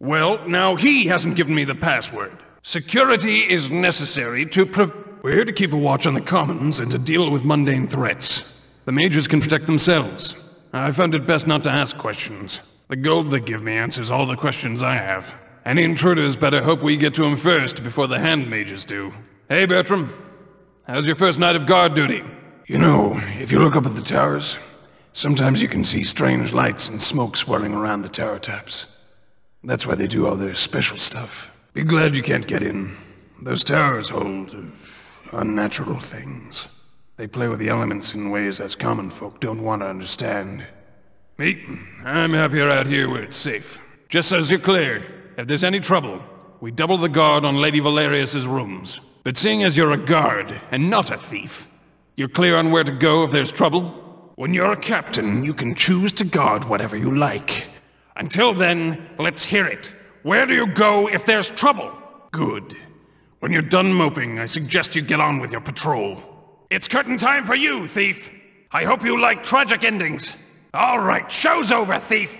Well, now he hasn't given me the password. Security is necessary to We're here to keep a watch on the commons and to deal with mundane threats. The mages can protect themselves. I found it best not to ask questions. The gold they give me answers all the questions I have. Any intruders better hope we get to him first before the hand mages do. Hey, Bertram. How's your first night of guard duty? You know, if you look up at the towers, sometimes you can see strange lights and smoke swirling around the tower tops. That's why they do all their special stuff. Be glad you can't get in. Those towers hold unnatural things. They play with the elements in ways us common folk don't want to understand. Me? I'm happier out here where it's safe. Just as you're cleared, if there's any trouble, we double the guard on Lady Valerius's rooms. But seeing as you're a guard and not a thief, you're clear on where to go if there's trouble? When you're a captain, you can choose to guard whatever you like. Until then, let's hear it. Where do you go if there's trouble? Good. When you're done moping, I suggest you get on with your patrol. It's curtain time for you, thief. I hope you like tragic endings. All right, show's over, thief.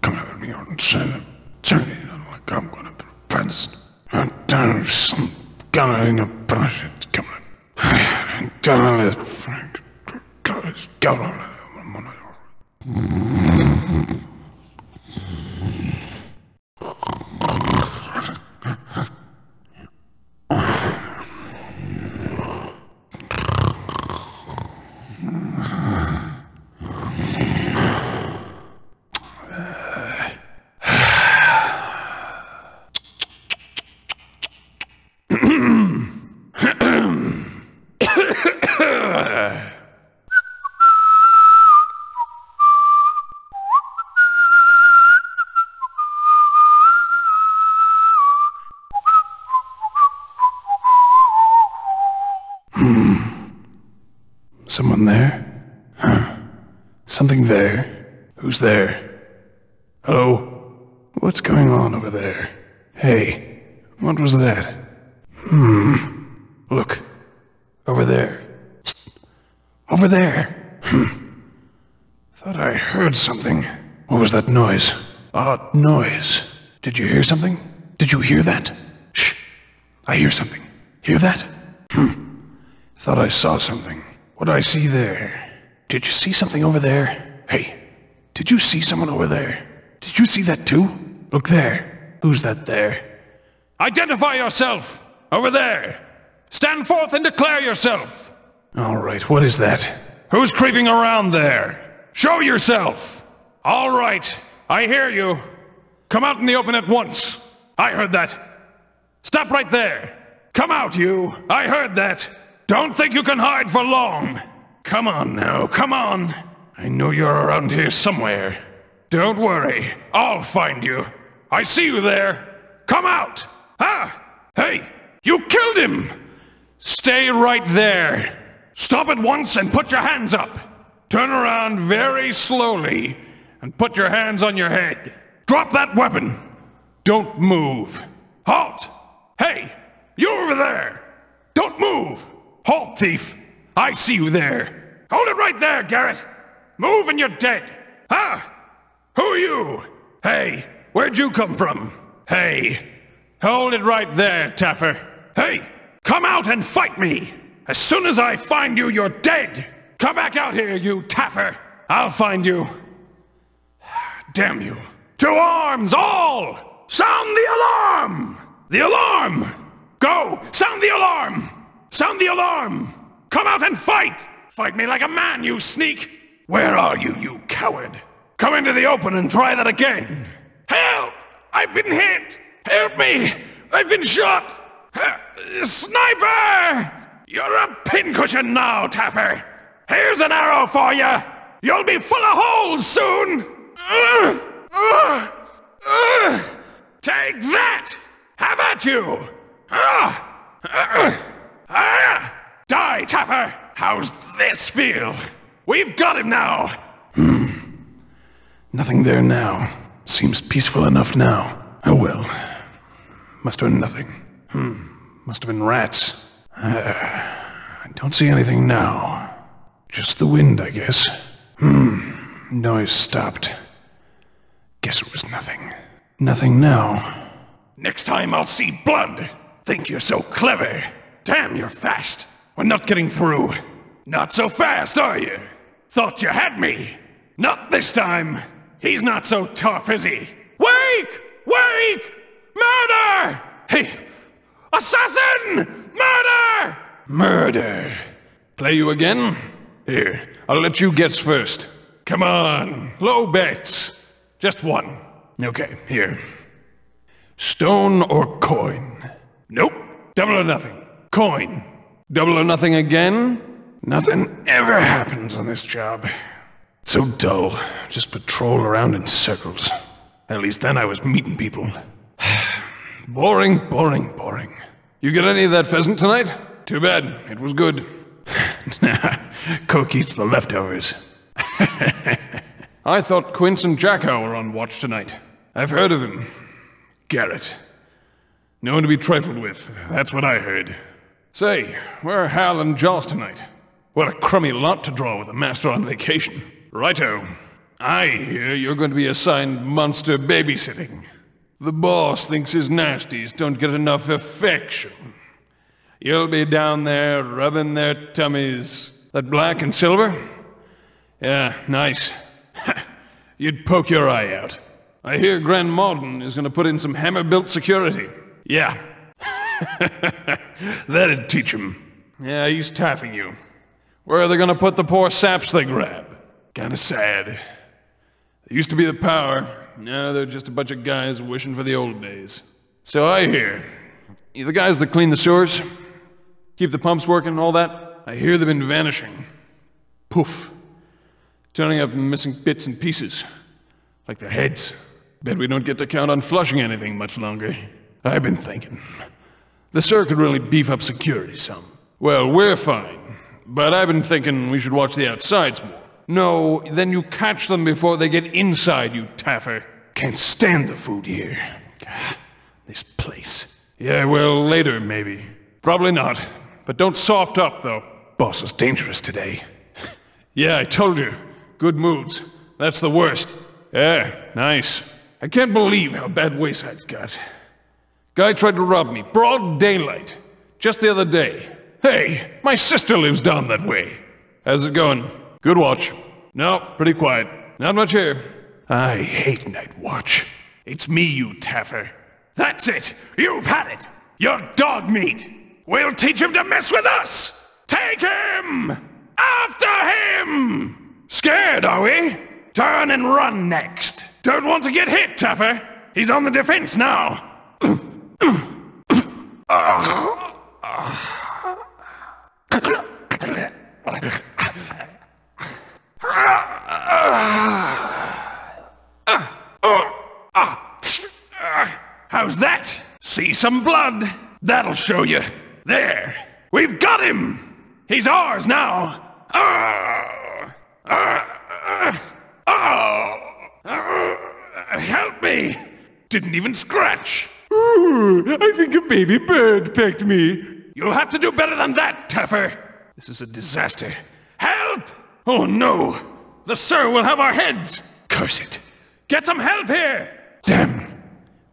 Come at me on Saturday, like I'm gonna be fast. I'm gonna brush it. Come on. Don't let Frank go on. Someone there? Huh? Something there? Who's there? Hello? What's going on over there? Hey, what was that? Look. Over there. Psst. Over there. Thought I heard something. What was that noise? Odd noise. Did you hear something? Did you hear that? Shh. I hear something. Hear that? Thought I saw something. What'd I see there? Did you see something over there? Hey, did you see someone over there? Did you see that too? Look there. Who's that there? Identify yourself! Over there! Stand forth and declare yourself! All right, what is that? Who's creeping around there? Show yourself! All right, I hear you. Come out in the open at once. I heard that. Stop right there. Come out, you. I heard that. Don't think you can hide for long. Come on now, come on. I know you're around here somewhere. Don't worry, I'll find you. I see you there. Come out! Ah! Hey, you killed him! Stay right there. Stop at once and put your hands up. Turn around very slowly and put your hands on your head. Drop that weapon. Don't move. Halt! Hey, you over there! Don't move! Halt, thief! I see you there! Hold it right there, Garrett! Move and you're dead! Ah! Who are you? Hey, where'd you come from? Hey, hold it right there, Taffer. Hey, come out and fight me! As soon as I find you, you're dead! Come back out here, you Taffer! I'll find you. Damn you. To arms, all! Sound the alarm! The alarm! Go! Sound the alarm! Sound the alarm! Come out and fight! Fight me like a man, you sneak! Where are you, you coward? Come into the open and try that again! Help! I've been hit! Help me! I've been shot! Sniper! You're a pincushion now, Taffer! Here's an arrow for you! You'll be full of holes soon! got you! Die, Tapper! How's this feel? We've got him now! Nothing there now. Seems peaceful enough now. Oh well. Must have been nothing. Must have been rats. I don't see anything now. Just the wind, I guess. Noise stopped. Guess it was nothing. Nothing now. Next time I'll see blood. Think you're so clever. Damn, you're fast. We're not getting through. Not so fast, are you? Thought you had me. Not this time. He's not so tough, is he? Wake! Wake! Murder! Hey! Assassin! Murder! Murder. Play you again? Here, I'll let you guess first. Come on, low bets. Just one. Okay, here. Stone or coin? Nope. Double or nothing. Coin. Double or nothing again? Nothing ever happens on this job. It's so dull. Just patrol around in circles. At least then I was meeting people. Boring, boring, boring. You get any of that pheasant tonight? Too bad. It was good. Cook eats the leftovers. I thought Quince and Jacko were on watch tonight. I've heard of him. Garrett. No one to be trifled with. That's what I heard. Say, where are Hal and Joss tonight? What a crummy lot to draw with a master on vacation. Righto. I hear you're going to be assigned monster babysitting. The boss thinks his nasties don't get enough affection. You'll be down there rubbing their tummies. That black and silver? Yeah, nice. You'd poke your eye out. I hear Grand Malden is going to put in some hammer-built security. Yeah. That'd teach him. Yeah, he's taffing you. Where are they going to put the poor saps they grab? Kinda sad. They used to be the power. Now they're just a bunch of guys wishing for the old days. So I hear. You the guys that clean the sewers? Keep the pumps working and all that? I hear they've been vanishing. Poof. Turning up missing bits and pieces. Like their heads. Bet we don't get to count on flushing anything much longer. I've been thinking. The Sir could really beef up security some. Well, we're fine. But I've been thinking we should watch the outsides more. No, then you catch them before they get inside, you taffer. Can't stand the food here. This place. Yeah, well, later, maybe. Probably not. But don't soft up, though. Boss is dangerous today. Yeah, I told you. Good moods. That's the worst. Yeah, nice. I can't believe how bad Wayside's got. Guy tried to rob me, broad daylight. Just the other day. Hey, my sister lives down that way. How's it going? Good watch. No, pretty quiet. Not much here. I hate night watch. It's me, you taffer. That's it! You've had it! You're dog meat! We'll teach him to mess with us! Take him! After him! Scared, are we? Turn and run next. Don't want to get hit, Taffer. He's on the defense now. How's that? See some blood? That'll show you. There. We've got him. He's ours now. Help me. Didn't even scratch. Ooh, I think a baby bird pecked me. You'll have to do better than that, Taffer. This is a disaster. Help! Oh no! The Sir will have our heads! Curse it! Get some help here! Damn!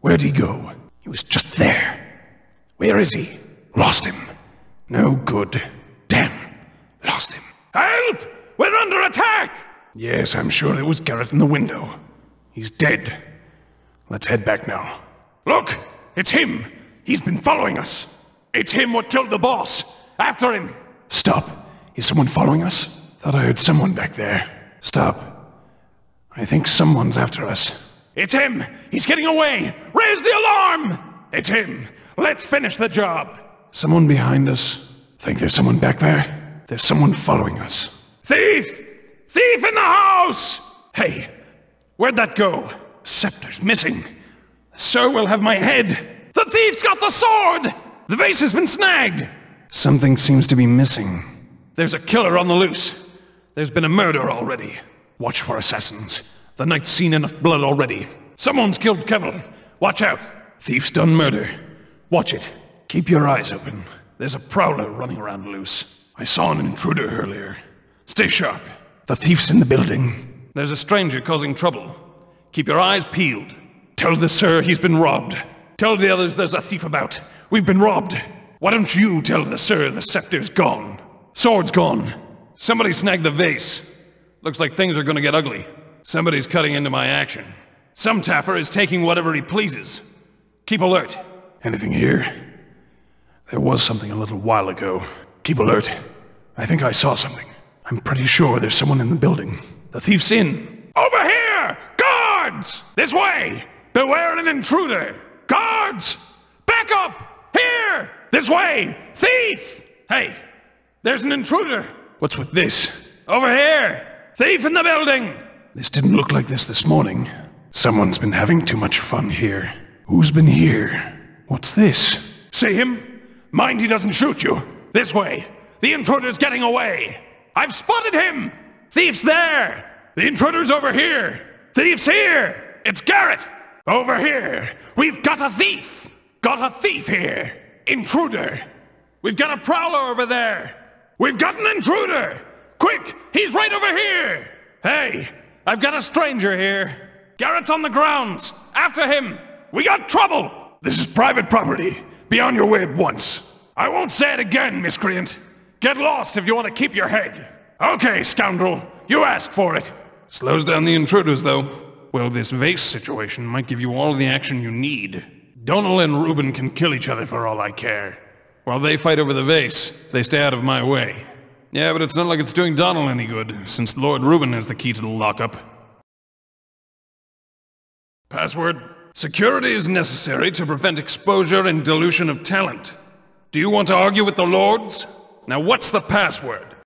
Where'd he go? He was just there. Where is he? Lost him. No good. Damn! Lost him. Help! We're under attack! Yes, I'm sure it was Garrett in the window. He's dead. Let's head back now. Look! It's him! He's been following us! It's him what killed the boss! After him! Stop! Is someone following us? Thought I heard someone back there. Stop. I think someone's after us. It's him! He's getting away! Raise the alarm! It's him! Let's finish the job! Someone behind us? Think there's someone back there? There's someone following us. Thief! Thief in the house! Hey, where'd that go? Scepter's missing. The Sir will have my head. The thief's got the sword! The vase has been snagged! Something seems to be missing. There's a killer on the loose. There's been a murder already. Watch for assassins. The night's seen enough blood already. Someone's killed Kevin. Watch out. Thief's done murder. Watch it. Keep your eyes open. There's a prowler running around loose. I saw an intruder earlier. Stay sharp. The thief's in the building. There's a stranger causing trouble. Keep your eyes peeled. Tell the sir he's been robbed. Tell the others there's a thief about. We've been robbed. Why don't you tell the sir the scepter's gone? Sword's gone. Somebody snagged the vase. Looks like things are gonna get ugly. Somebody's cutting into my action. Some taffer is taking whatever he pleases. Keep alert. Anything here? There was something a little while ago. Keep alert. I think I saw something. I'm pretty sure there's someone in the building. The thief's in. Over here! Guards! This way! Beware an intruder! Guards! Back up! Here! This way! Thief! Hey, there's an intruder! What's with this? Over here! Thief in the building! This didn't look like this morning. Someone's been having too much fun here. Who's been here? What's this? See him? Mind he doesn't shoot you. This way. The intruder's getting away. I've spotted him! Thief's there! The intruder's over here! Thief's here! It's Garrett! Over here! We've got a thief! Got a thief here! Intruder! We've got a prowler over there! We've got an intruder! Quick! He's right over here! Hey! I've got a stranger here! Garrett's on the grounds! After him! We got trouble! This is private property! Be on your way at once! I won't say it again, miscreant! Get lost if you want to keep your head! Okay, scoundrel! You asked for it! Slows down the intruders, though. Well, this vase situation might give you all the action you need. Donal and Reuben can kill each other for all I care. While they fight over the vase, they stay out of my way. Yeah, but it's not like it's doing Donal any good, since Lord Reuben has the key to the lockup. Password. Security is necessary to prevent exposure and dilution of talent. Do you want to argue with the lords? Now what's the password?